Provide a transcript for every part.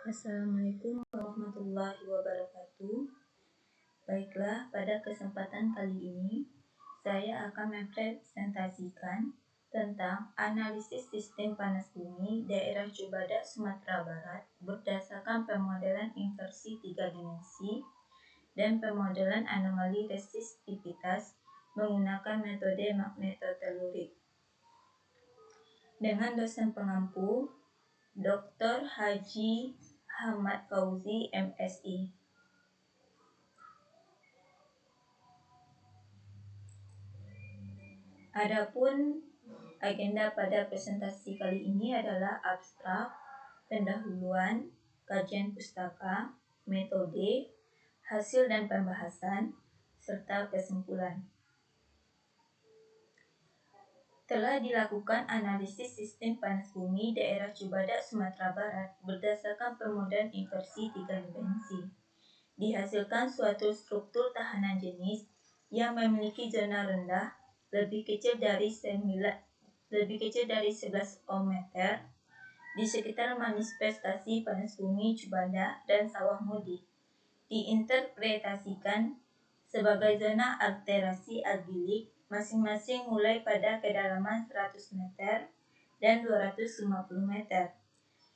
Assalamualaikum warahmatullahi wabarakatuh. Baiklah, pada kesempatan kali ini saya akan mempresentasikan tentang analisis sistem panas bumi daerah Cibadak, Sumatera Barat berdasarkan pemodelan inversi 3 dimensi dan pemodelan anomali resistivitas menggunakan metode magnetotelurik. Dengan dosen pengampu Dr. Haji Ahmad Fauzi, MSI. Adapun agenda pada presentasi kali ini adalah abstrak, pendahuluan, kajian pustaka, metode, hasil dan pembahasan, serta kesimpulan. Telah dilakukan analisis sistem panas bumi daerah Cibadak, Sumatera Barat berdasarkan pemodelan inversi 3 dimensi. Dihasilkan suatu struktur tahanan jenis yang memiliki zona rendah lebih kecil dari 11 ohm meter di sekitar manifestasi panas bumi Cibadak dan Sawah Mudi. Diinterpretasikan sebagai zona alterasi algilik masing-masing mulai pada kedalaman 100 meter dan 250 meter,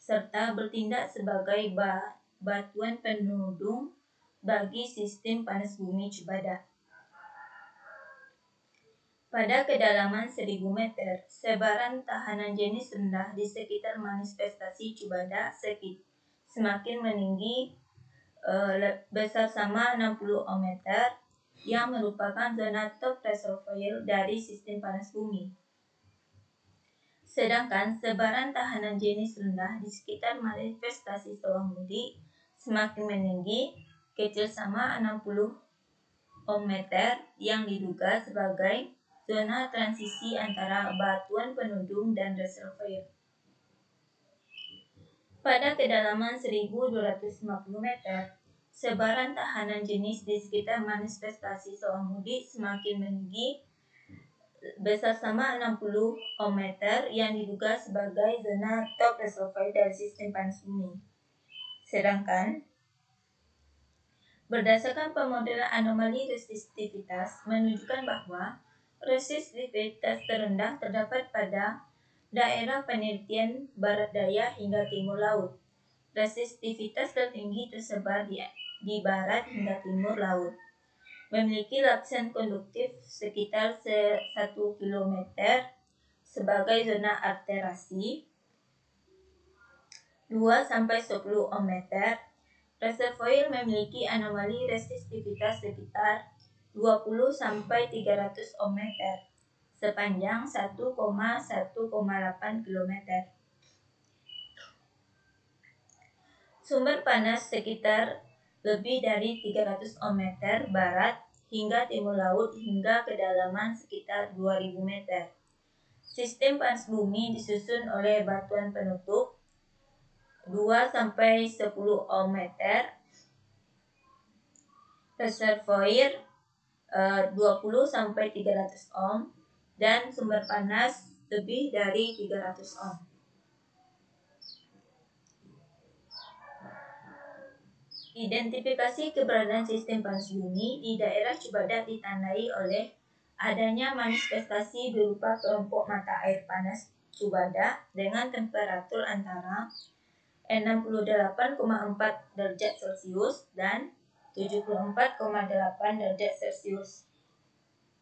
serta bertindak sebagai batuan penudung bagi sistem panas bumi Cibadak. Pada kedalaman 1000 meter, sebaran tahanan jenis rendah di sekitar manifestasi Cibadak semakin meninggi besar sama 60 ohm meter yang merupakan zona top reservoir dari sistem panas bumi. Sedangkan sebaran tahanan jenis rendah di sekitar manifestasi Sawah Mudi semakin meninggi kecil sama 60 ohm meter yang diduga sebagai zona transisi antara batuan penudung dan reservoir. Pada kedalaman 1250 meter, sebaran tahanan jenis di sekitar manifestasi Sawah Mudi semakin meninggi besar sama 60 ohm meter yang diduga sebagai zona top reservoir dari sistem panas bumi. Sedangkan berdasarkan pemodelan anomali resistivitas menunjukkan bahwa resistivitas terendah terdapat pada daerah penelitian barat daya hingga timur laut. Resistivitas tertinggi tersebar di barat hingga timur laut. Memiliki lapisan konduktif sekitar 1 km sebagai zona alterasi 2-10 ohm meter. Reservoir memiliki anomali resistivitas sekitar 20-300 ohm meter sepanjang 1,8 km. Sumber panas sekitar lebih dari 300 ohm meter barat hingga timur laut hingga kedalaman sekitar 2000 meter. Sistem panas bumi disusun oleh batuan penutup 2-10 ohm meter, reservoir 20-300 ohm, dan sumber panas lebih dari 300 ohm. Identifikasi keberadaan sistem panas bumi di daerah Cibadak ditandai oleh adanya manifestasi berupa kelompok mata air panas Cibadak dengan temperatur antara 68,4 derajat Celcius dan 74,8 derajat Celcius.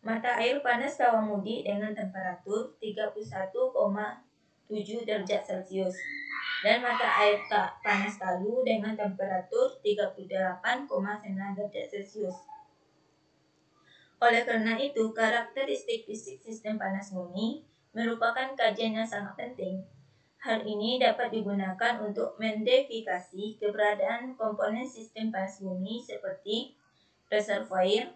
Mata air panas Sawah Mudi dengan temperatur 31,7 derajat Celcius dan mata air panas Talu dengan temperatur 38,9 derajat Celcius. Oleh karena itu, karakteristik fisik sistem panas bumi merupakan kajian yang sangat penting. Hal ini dapat digunakan untuk mendefiniasi keberadaan komponen sistem panas bumi seperti reservoir,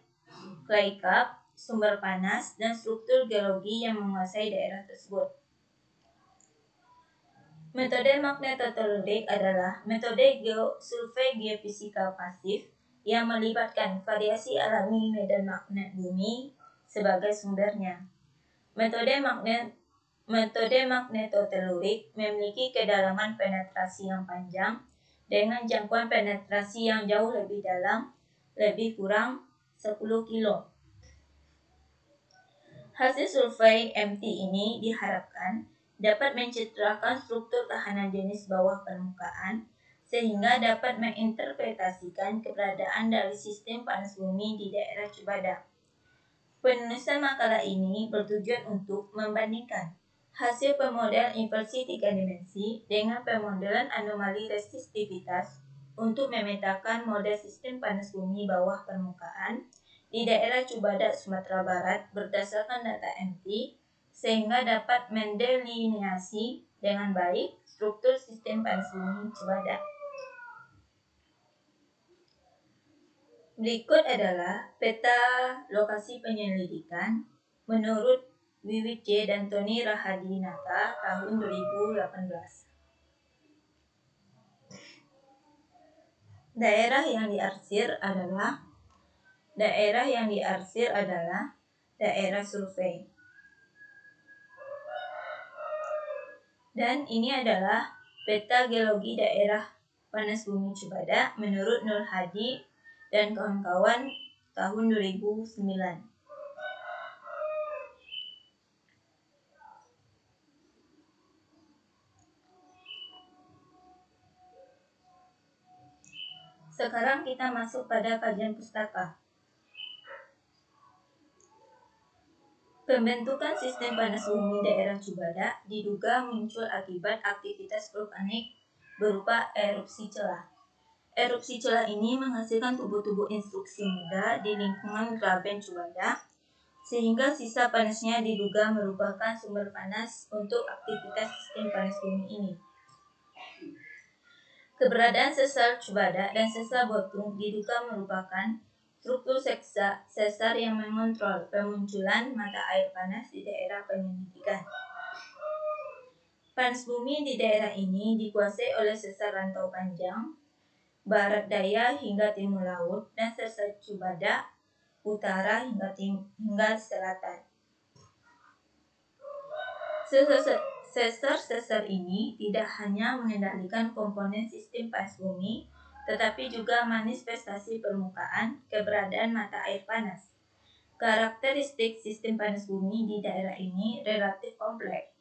clay cap, sumber panas, dan struktur geologi yang menguasai daerah tersebut. Metode magnetotelurik adalah metode survei geofisika pasif yang melibatkan variasi alami medan magnet bumi sebagai sumbernya. Metode magnetotelurik memiliki kedalaman penetrasi yang panjang dengan jangkauan penetrasi yang jauh lebih dalam, lebih kurang 10 kilo. Hasil survei MT ini diharapkan dapat mencitrakan struktur tahanan jenis bawah permukaan sehingga dapat menginterpretasikan keberadaan dari sistem panas bumi di daerah Cibadak. Penulisan makalah ini bertujuan untuk membandingkan hasil pemodel inversi 3 dimensi dengan pemodelan anomali resistivitas untuk memetakan model sistem panas bumi bawah permukaan di daerah Cibadak, Sumatera Barat berdasarkan data MT sehingga dapat mendelineasi dengan baik struktur sistem panas bumi Cibadak. Berikut adalah peta lokasi penyelidikan menurut Wiwit J. dan Tony Rahadinata tahun 2018. Daerah yang diarsir adalah daerah survei. Dan ini adalah peta geologi daerah panas bumi Cibadak menurut Nur Hadi dan kawan-kawan tahun 2009. Sekarang kita masuk pada kajian pustaka. Pembentukan sistem panas bumi daerah Cibadak diduga muncul akibat aktivitas vulkanik berupa erupsi celah. Erupsi celah ini menghasilkan tubuh-tubuh instruksi muda di lingkungan Graben Cibadak, sehingga sisa panasnya diduga merupakan sumber panas untuk aktivitas sistem panas bumi ini. Keberadaan sesar Cibadak dan sesar Botung diduga merupakan struktur sesar yang mengontrol pemunculan mata air panas di daerah penyelidikan. Panas bumi di daerah ini dikuasai oleh sesar rantau panjang, barat daya hingga timur laut, dan sesar Cibadak, utara hingga selatan. Sesar ini tidak hanya mengendalikan komponen sistem panas bumi, tetapi juga manifestasi permukaan keberadaan mata air panas. Karakteristik sistem panas bumi di daerah ini relatif kompleks.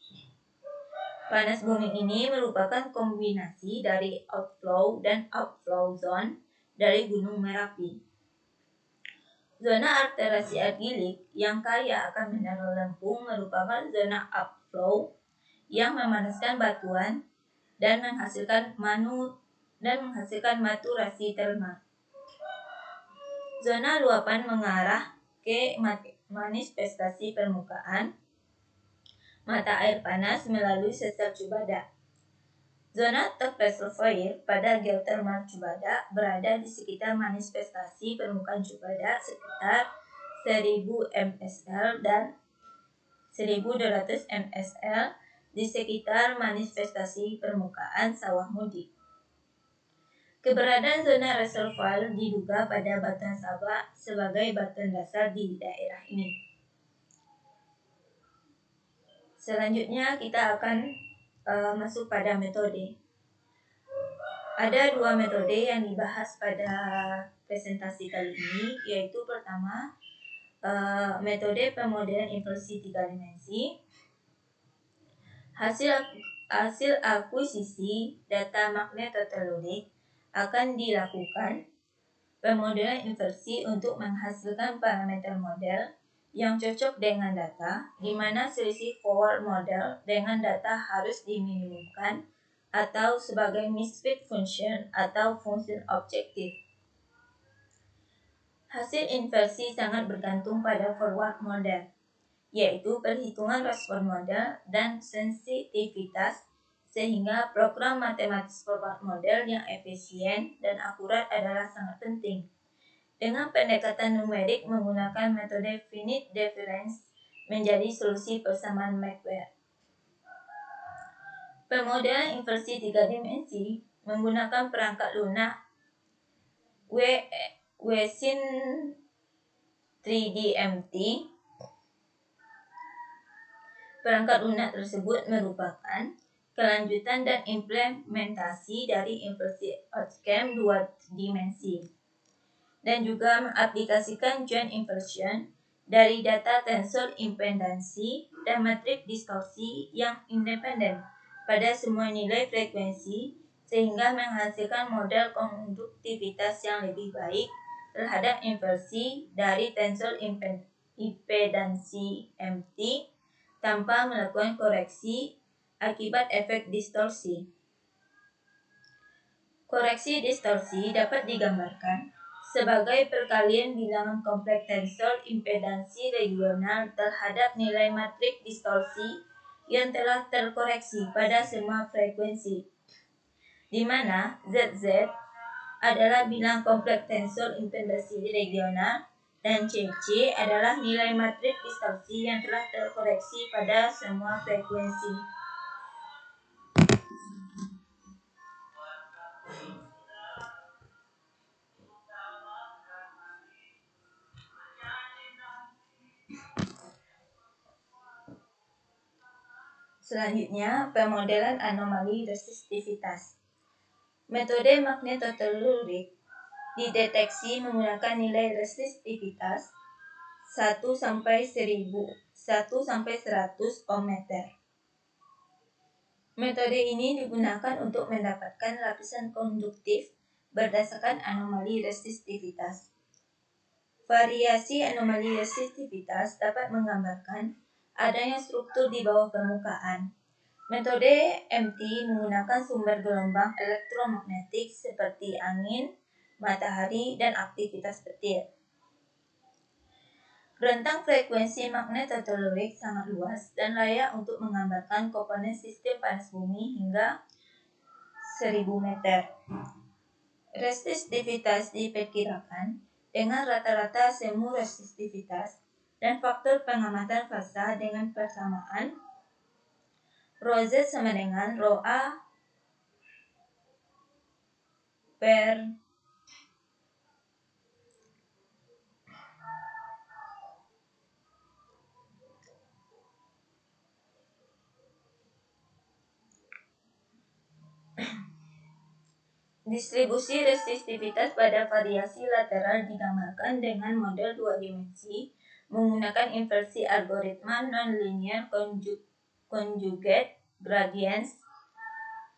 Panas bumi ini merupakan kombinasi dari outflow dan outflow zone dari Gunung Merapi. Zona alterasi argilik yang kaya akan mineral lempung merupakan zona outflow yang memanaskan batuan dan menghasilkan maturasi termal. Zona luapan mengarah ke manifestasi permukaan mata air panas melalui sesar Cibadak. Zona top reservoir pada geothermal Cibadak berada di sekitar manifestasi permukaan Cibadak sekitar 1000 msl dan 1200 msl di sekitar manifestasi permukaan Sawah Mudi. Keberadaan zona reservoir diduga pada batuan Sabak sebagai batuan dasar di daerah ini. Selanjutnya kita akan masuk pada metode. Ada 2 metode yang dibahas pada presentasi kali ini, yaitu pertama metode pemodelan inversi 3 dimensi. Hasil akuisisi data magnetotelurik akan dilakukan pemodelan inversi untuk menghasilkan parameter model yang cocok dengan data, di mana selisih forward model dengan data harus diminimumkan atau sebagai misfit function atau function objektif. Hasil inversi sangat bergantung pada forward model, yaitu perhitungan respon model dan sensitivitas, sehingga program matematis forward model yang efisien dan akurat adalah sangat penting. Dengan pendekatan numerik menggunakan metode finite difference menjadi solusi persamaan Macquarie. Pemodelan inversi 3 dimensi menggunakan perangkat lunak Wheesin 3D-MT. Perangkat lunak tersebut merupakan kelanjutan dan implementasi dari inversi outcome dua dimensi, dan juga mengaplikasikan joint inversion dari data tensor impedansi dan matrik distorsi yang independen pada semua nilai frekuensi, sehingga menghasilkan model konduktivitas yang lebih baik terhadap inversi dari tensor impedansi MT tanpa melakukan koreksi akibat efek distorsi. Koreksi distorsi dapat digambarkan sebagai perkalian bilangan kompleks tensor impedansi regional terhadap nilai matrik distorsi yang telah terkoreksi pada semua frekuensi, di mana ZZ adalah bilangan kompleks tensor impedansi regional dan CC adalah nilai matrik distorsi yang telah terkoreksi pada semua frekuensi. Selanjutnya, pemodelan anomali resistivitas. Metode magnetotelurik dideteksi menggunakan nilai resistivitas 1 sampai 1000, 1 sampai 100 ohm meter. Metode ini digunakan untuk mendapatkan lapisan konduktif berdasarkan anomali resistivitas. Variasi anomali resistivitas dapat menggambarkan adanya struktur di bawah permukaan. Metode MT menggunakan sumber gelombang elektromagnetik seperti angin, matahari, dan aktivitas petir. Rentang frekuensi magnetotelurik sangat luas dan layak untuk menggambarkan komponen sistem panas bumi hingga 1000 meter. Resistivitas diperkirakan dengan rata-rata semu resistivitas dan faktor pengamatan fasa dengan persamaan ρZ sama dengan ρA per distribusi resistivitas pada variasi lateral digambarkan dengan model dua dimensi menggunakan inversi algoritma nonlinear conjugate gradients.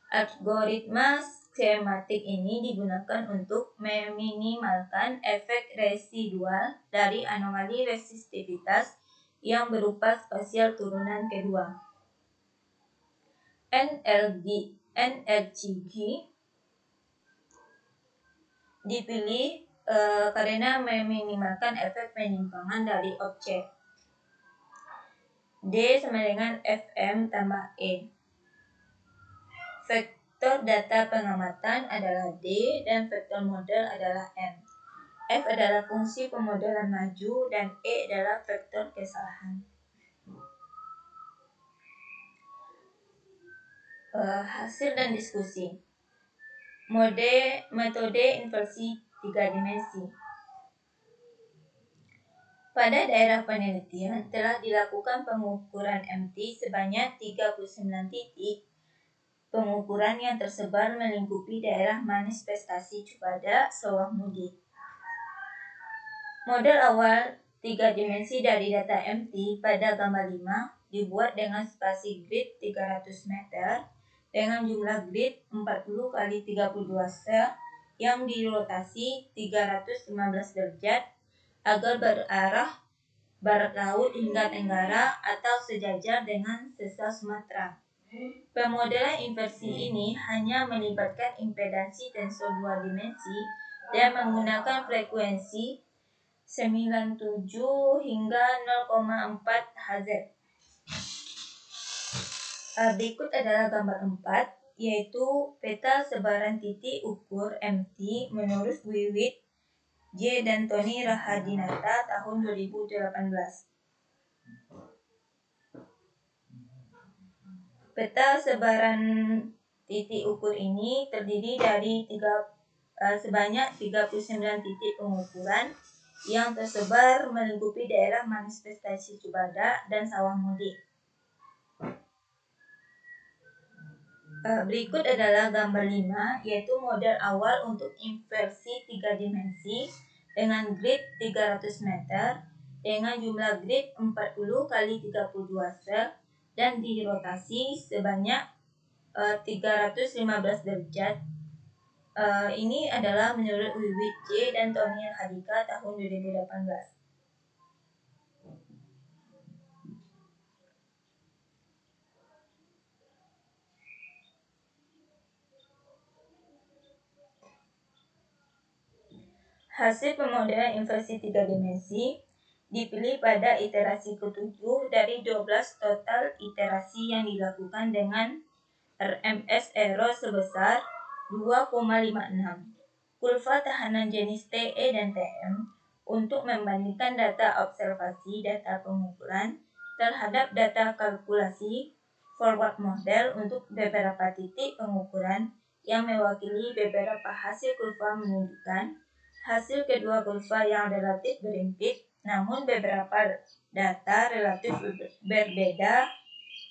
Algoritma skematik ini digunakan untuk meminimalkan efek residual dari anomali resistivitas yang berupa spasial turunan kedua. NLCG dipilih karena meminimalkan efek penyimpangan dari objek. D sama dengan Fm tambah E. Vektor data pengamatan adalah D dan vektor model adalah M. F adalah fungsi pemodelan maju dan E adalah vektor kesalahan. Hasil dan diskusi. Metode inversi 3 dimensi. Pada daerah penelitian telah dilakukan pengukuran MT sebanyak 39 titik pengukuran yang tersebar melingkupi daerah manifestasi Cibadak, Sawah Mudi. Model awal 3 dimensi dari data MT pada gambar 5 dibuat dengan spasi grid 300 meter dengan jumlah grid 40 x 32 sel yang dirotasi 315 derajat agar berarah barat laut hingga tenggara atau sejajar dengan sesar Sumatera. Pemodelan inversi ini hanya melibatkan impedansi tensor dua dimensi dan menggunakan frekuensi 97 hingga 0,4 Hz. Berikut adalah gambar 4, yaitu peta sebaran titik ukur MT menurut Wiwit J. dan Tony Rahadinata tahun 2018. Peta sebaran titik ukur ini terdiri dari sebanyak 39 titik pengukuran yang tersebar melingkupi daerah manifestasi Cibadak dan Sawah Mudi. Berikut adalah gambar 5, yaitu model awal untuk inversi 3 dimensi dengan grid 300 meter dengan jumlah grid 40 x 32 sel dan dirotasi sebanyak 315 derajat. Ini adalah menurut Wiwit J dan Tony Hadika tahun 2018. Hasil pemodelan inversi 3 dimensi dipilih pada iterasi ke-7 dari 12 total iterasi yang dilakukan dengan RMS error sebesar 2,56. Kurva tahanan jenis TE dan TM untuk membandingkan data observasi data pengukuran terhadap data kalkulasi forward model untuk beberapa titik pengukuran yang mewakili beberapa hasil kurva menunjukkan hasil kedua kurva yang relatif berimpit, namun beberapa data relatif berbeda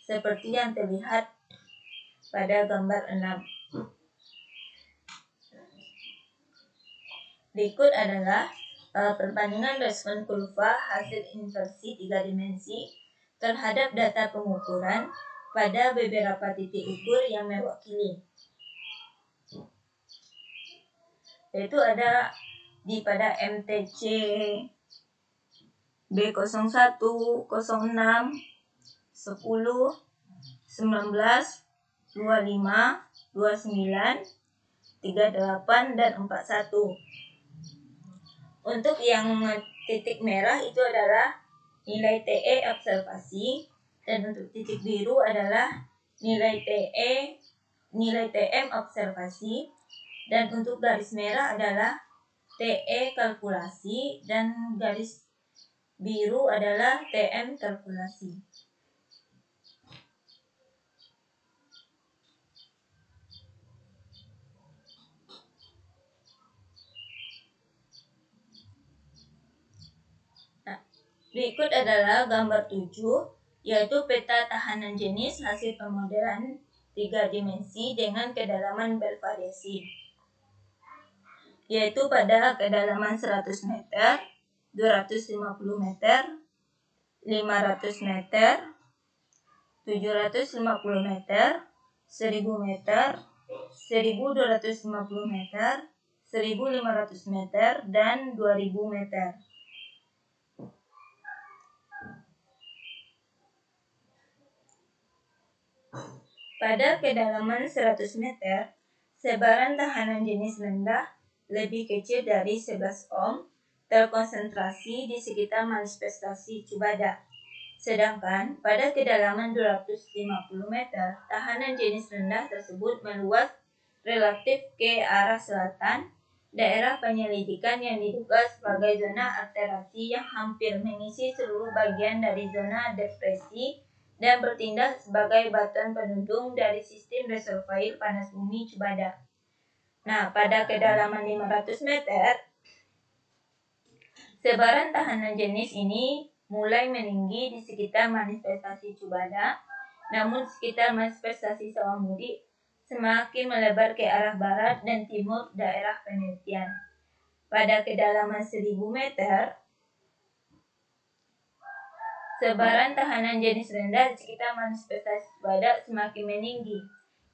seperti yang terlihat pada gambar 6. Berikut adalah perbandingan respon kurva hasil inversi 3 dimensi terhadap data pengukuran pada beberapa titik ukur yang mewakili. Yaitu ada pada MTC B01, 06, 10, 19, 25, 29, 38, dan 41. Untuk yang titik merah itu adalah nilai TE observasi, dan untuk titik biru adalah nilai TM observasi, dan untuk garis merah adalah TE kalkulasi, dan garis biru adalah TM kalkulasi. Berikut adalah gambar 7, yaitu peta tahanan jenis hasil pemodelan 3 dimensi dengan kedalaman bervariasi. Yaitu pada kedalaman 100 meter, 250 meter, 500 meter, 750 meter, 1000 meter, 1250 meter, 1500 meter, dan 2000 meter. Pada kedalaman 100 meter, sebaran tahanan jenis rendah lebih kecil dari 11 ohm terkonsentrasi di sekitar manifestasi Cubada. Sedangkan pada kedalaman 250 meter, tahanan jenis rendah tersebut meluas relatif ke arah selatan, daerah penyelidikan yang diduga sebagai zona alterasi yang hampir mengisi seluruh bagian dari zona depresi dan bertindak sebagai batuan penudung dari sistem reservoir panas bumi Cubada. Nah, pada kedalaman 500 meter, sebaran tahanan jenis ini mulai meninggi di sekitar manifestasi Cubada, namun sekitar manifestasi Sawamudi semakin melebar ke arah barat dan timur daerah penelitian. Pada kedalaman 1000 meter, sebaran tahanan jenis rendah di sekitar manifestasi Cubada semakin meninggi,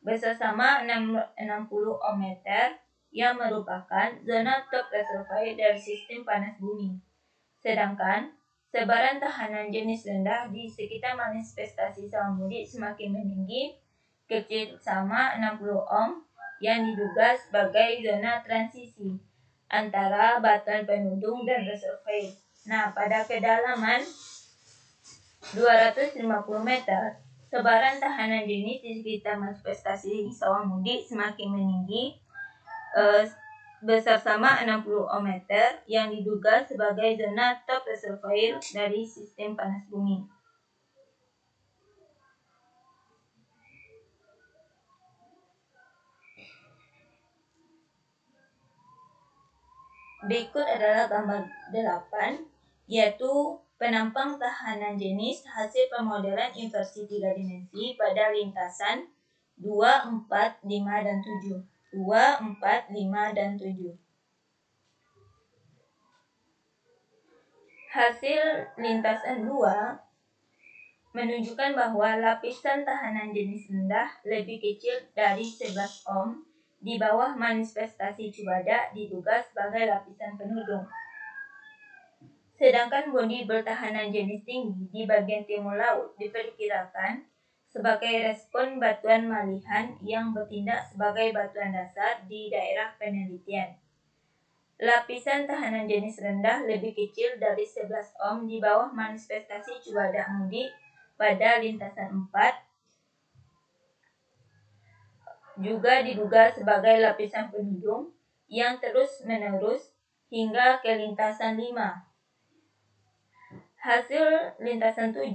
bersama 60 ohm meter yang merupakan zona top reservoir dari sistem panas bumi. Sedangkan sebaran tahanan jenis rendah di sekitar manifestasi Sawamudi semakin meninggi, kecil sama 60 ohm yang diduga sebagai zona transisi antara batuan penudung dan reservoir. Nah, pada kedalaman 250 meter, sebaran tahanan jenis di sekitar manifestasi Sawamudi semakin meninggi, besar sama 60 ohm meter yang diduga sebagai zona top reservoir dari sistem panas bumi. Berikut adalah gambar 8, yaitu penampang tahanan jenis hasil pemodelan inversi 3 dimensi pada lintasan 2, 4, 5, dan 7. 2, 4, 5, dan 7. Hasil lintasan 2 menunjukkan bahwa lapisan tahanan jenis rendah lebih kecil dari 11 ohm di bawah manifestasi Cubada diduga sebagai lapisan penudung. Sedangkan bodi bertahanan jenis tinggi di bagian timur laut diperkirakan sebagai respon batuan malihan yang bertindak sebagai batuan dasar di daerah penelitian. Lapisan tahanan jenis rendah lebih kecil dari 11 ohm di bawah manifestasi Cubada Mudi pada lintasan 4 juga diduga sebagai lapisan penudung yang terus-menerus hingga ke lintasan 5. Hasil lintasan 7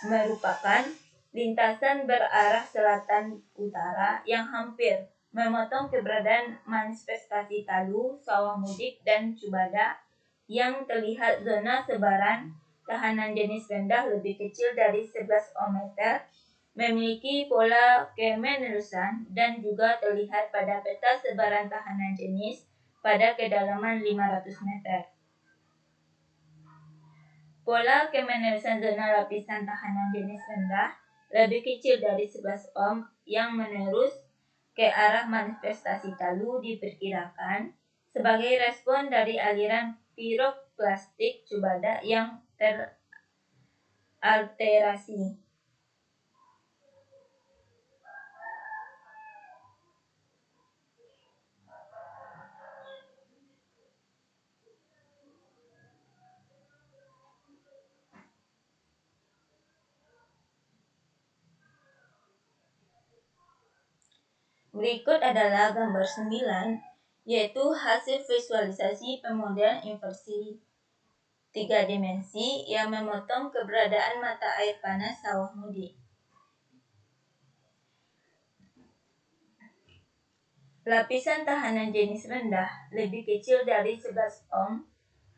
merupakan lintasan berarah selatan utara yang hampir memotong keberadaan manifestasi Talu, Sawah Mudik, dan Cubada yang terlihat zona sebaran tahanan jenis rendah lebih kecil dari 11 ohmmeter, memiliki pola kemenerusan dan juga terlihat pada peta sebaran tahanan jenis pada kedalaman 500 meter. Pola kemenerusan zona lapisan tahanan jenis rendah lebih kecil dari 11 ohm yang menerus ke arah manifestasi Talu diperkirakan sebagai respon dari aliran piroklastik Cubada yang teralterasi. Berikut adalah gambar 9, yaitu hasil visualisasi pemodelan inversi 3 dimensi yang memotong keberadaan mata air panas Sawah Mudi. Lapisan tahanan jenis rendah lebih kecil dari 11 ohm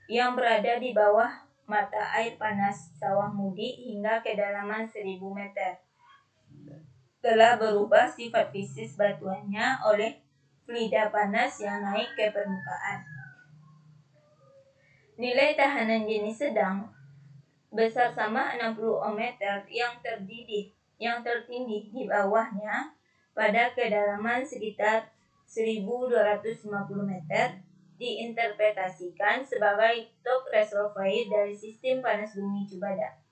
yang berada di bawah mata air panas Sawah Mudi hingga kedalaman 1000 meter. Telah berubah sifat fisik batuannya oleh fluida panas yang naik ke permukaan. Nilai tahanan jenis sedang besar sama 60 ohmmeter yang tertindih di bawahnya pada kedalaman sekitar 1250 meter diinterpretasikan sebagai top reservoir dari sistem panas bumi Cubada.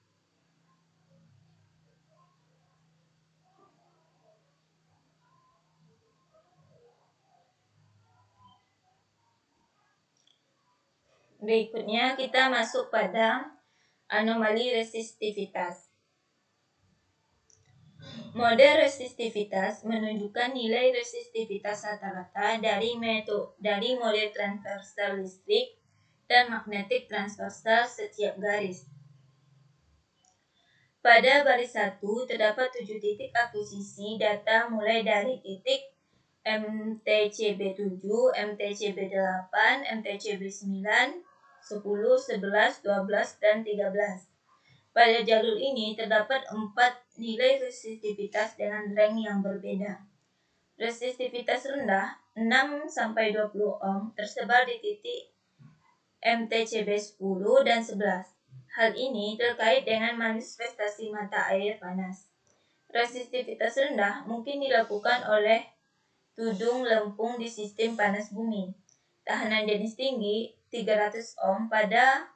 Berikutnya kita masuk pada anomali resistivitas. Model resistivitas menunjukkan nilai resistivitas rata-rata dari model transversal listrik dan magnetik transversal setiap garis. Pada baris 1 terdapat 7 titik akuisisi data mulai dari titik MTCB7, MTCB8, MTCB9, 10, 11, 12, dan 13. Pada jalur ini terdapat 4 nilai resistivitas dengan rank yang berbeda. Resistivitas rendah 6-20 ohm tersebar di titik MTCB10 dan 11. Hal ini terkait dengan manifestasi mata air panas. Resistivitas rendah mungkin dilakukan oleh tudung lempung di sistem panas bumi. Tahanan jenis tinggi 300 ohm pada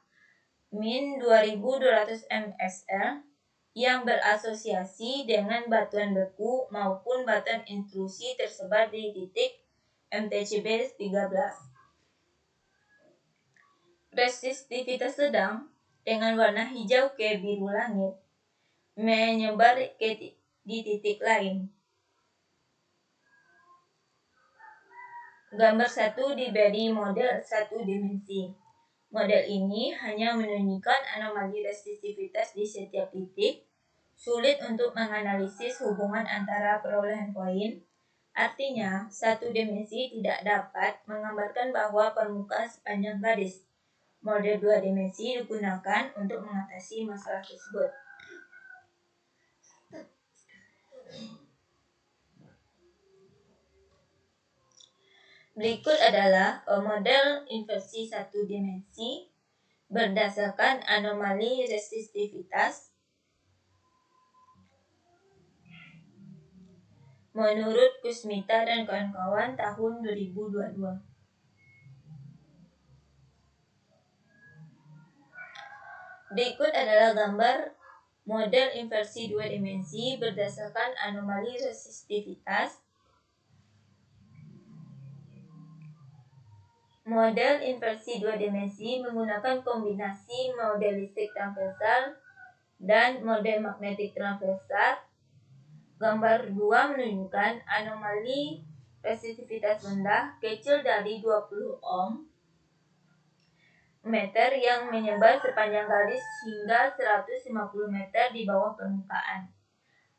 min 2200 msl yang berasosiasi dengan batuan beku maupun batuan intrusi tersebar di titik MTCB 13. Resistivitas sedang dengan warna hijau ke biru langit menyebar di titik lain. Gambar 1 diberi model 1 dimensi. Model ini hanya menunjukkan anomali resistivitas di setiap titik, sulit untuk menganalisis hubungan antara perolehan poin. Artinya, 1 dimensi tidak dapat menggambarkan bahwa permukaan sepanjang garis. Model 2 dimensi digunakan untuk mengatasi masalah tersebut. Berikut adalah model inversi satu dimensi berdasarkan anomali resistivitas menurut Kusmita dan kawan-kawan tahun 2022. Berikut adalah gambar model inversi dua dimensi berdasarkan anomali resistivitas. Model inversi dua dimensi menggunakan kombinasi modelistik transversal dan model magnetik transversal. Gambar 2 menunjukkan anomali resistivitas rendah kecil dari 20 ohm meter yang menyebar sepanjang garis hingga 150 meter di bawah permukaan.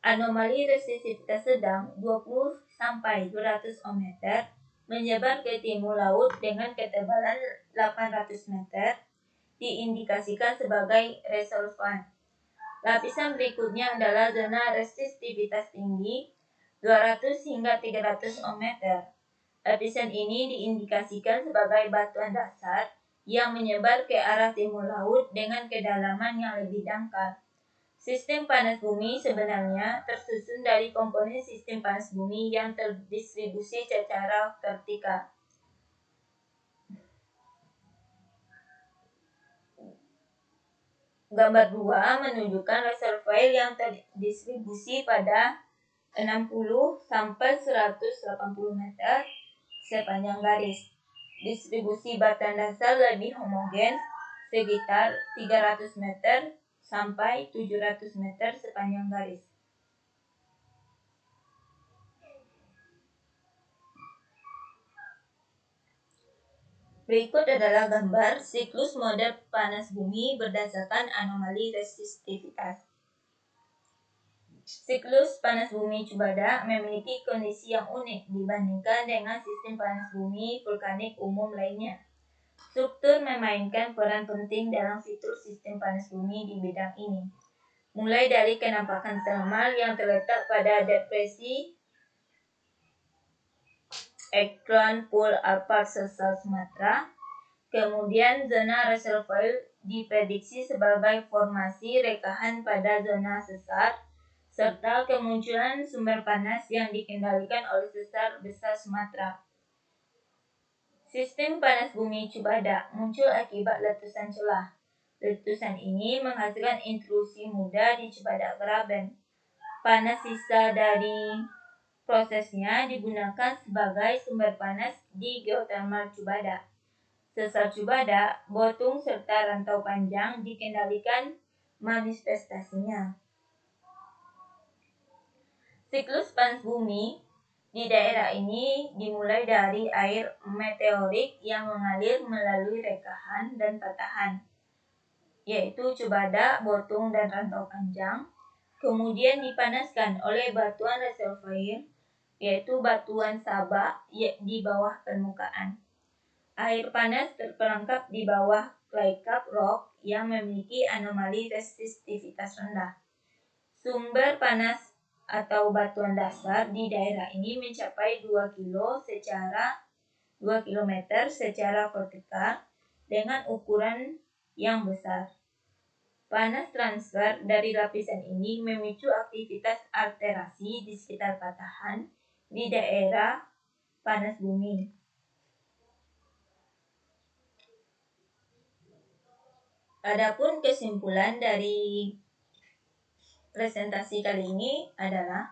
Anomali resistivitas sedang 20 sampai 200 ohm meter menyebar ke timur laut dengan ketebalan 800 meter diindikasikan sebagai resolvan. Lapisan berikutnya adalah zona resistivitas tinggi 200 hingga 300 ohm meter. Lapisan ini diindikasikan sebagai batuan dasar yang menyebar ke arah timur laut dengan kedalaman yang lebih dangkal. Sistem panas bumi sebenarnya tersusun dari komponen sistem panas bumi yang terdistribusi secara vertikal. Gambar 2 menunjukkan reservoir yang terdistribusi pada 60 sampai 180 meter sepanjang garis. Distribusi batuan dasar lebih homogen, sekitar 300 meter sampai 700 meter sepanjang garis. Berikut adalah gambar siklus model panas bumi berdasarkan anomali resistivitas. Siklus panas bumi Chubada memiliki kondisi yang unik dibandingkan dengan sistem panas bumi vulkanik umum lainnya. Struktur memainkan peran penting dalam fitur sistem panas bumi di bidang ini. Mulai dari kenampakan termal yang terletak pada depresi Ekron Pool Alpar Sesar Sumatera, kemudian zona reservoir diprediksi sebagai formasi rekahan pada zona sesar, serta kemunculan sumber panas yang dikendalikan oleh sesar besar Sumatera. Sistem panas bumi Chubada muncul akibat letusan celah. Letusan ini menghasilkan intrusi muda di Chubada Graben. Panas sisa dari prosesnya digunakan sebagai sumber panas di geothermal Chubada. Sesar Chubada, Botung, serta rantau panjang dikendalikan manifestasinya. Siklus panas bumi di daerah ini dimulai dari air meteorik yang mengalir melalui rekahan dan patahan, yaitu Chubada, Botung, dan rantau panjang, kemudian dipanaskan oleh batuan reservoir, yaitu batuan Sabah di bawah permukaan. Air panas terperangkap di bawah clay cap rock yang memiliki anomali resistivitas rendah. Sumber panas atau batuan dasar di daerah ini mencapai 2 km secara vertikal dengan ukuran yang besar. Panas transfer dari lapisan ini memicu aktivitas alterasi di sekitar patahan di daerah panas bumi. Adapun kesimpulan dari presentasi kali ini adalah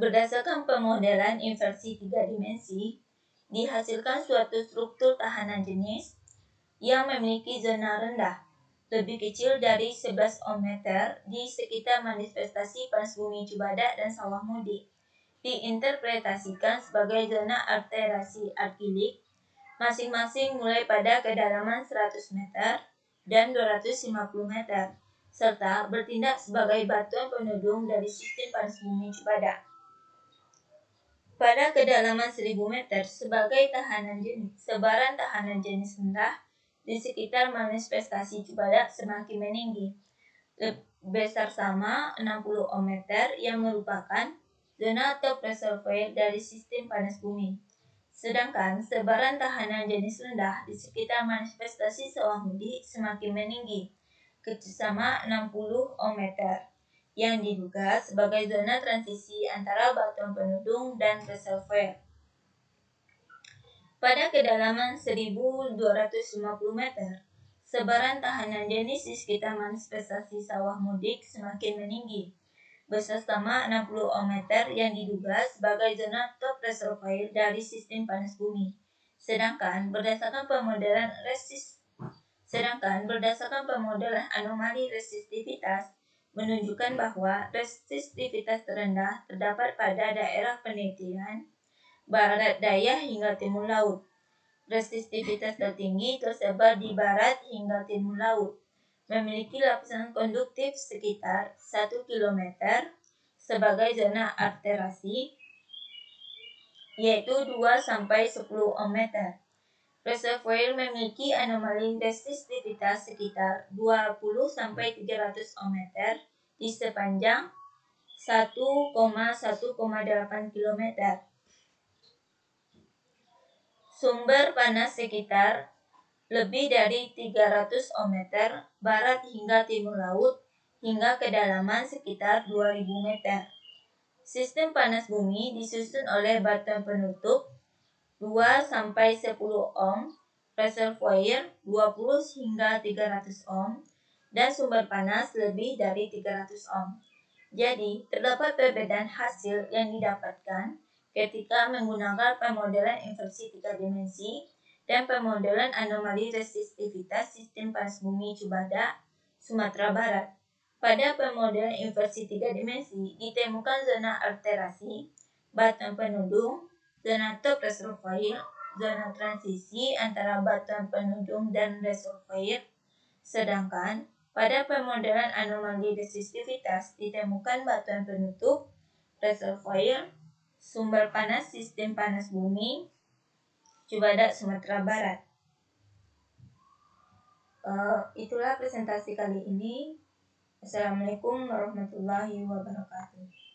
berdasarkan pemodelan inversi 3 dimensi, dihasilkan suatu struktur tahanan jenis yang memiliki zona rendah lebih kecil dari 11 ohm meter di sekitar manifestasi panas bumi Chubada dan Sawah Mudi. Diinterpretasikan sebagai zona alterasi arkilik masing-masing mulai pada kedalaman 100 meter dan 250 meter, serta bertindak sebagai batuan penudung dari sistem panas bumi Chubada. Pada kedalaman 1000 meter sebagai tahanan jenis, sebaran tahanan jenis rendah di sekitar manifestasi Chubada semakin meninggi. Besar sama 60 ohm meter yang merupakan zona top reservoir dari sistem panas bumi. Sedangkan sebaran tahanan jenis rendah di sekitar manifestasi sawah mudik semakin meninggi, kerjasama 60 ohmmeter, yang diduga sebagai zona transisi antara batuan penudung dan reservoir. Pada kedalaman 1.250 meter, sebaran tahanan jenis di sekitar manifestasi sawah mudik semakin meninggi, bersama 60 ohmmeter yang diduga sebagai zona top reservoir dari sistem panas bumi. Sedangkan berdasarkan pemodelan anomali resistivitas menunjukkan bahwa resistivitas terendah terdapat pada daerah penelitian barat daya hingga timur laut. Resistivitas tertinggi tersebar di barat hingga timur laut, memiliki lapisan konduktif sekitar 1 km sebagai zona alterasi, yaitu 2-10 ohmmeter. Reservoir memiliki anomali resistivitas sekitar 20-300 ohmmeter di sepanjang 1,8 km. Sumber panas sekitar lebih dari 300 ohmmeter barat hingga timur laut hingga kedalaman sekitar 2000 meter. Sistem panas bumi disusun oleh batuan penutup 2-10 ohm, reservoir 20 hingga 300 ohm, dan sumber panas lebih dari 300 ohm. Jadi, terdapat perbedaan hasil yang didapatkan ketika menggunakan pemodelan inversi 3 dimensi dan pemodelan anomali resistivitas sistem panas bumi Cubada, Sumatera Barat. Pada pemodelan inversi 3 dimensi ditemukan zona alterasi, batuan penudung, zona top reservoir, zona transisi antara batuan penudung dan reservoir. Sedangkan pada pemodelan anomali resistivitas ditemukan batuan penutup, reservoir, sumber panas sistem panas bumi Cubada, Sumatera Barat. Itulah presentasi kali ini. Assalamualaikum warahmatullahi wabarakatuh.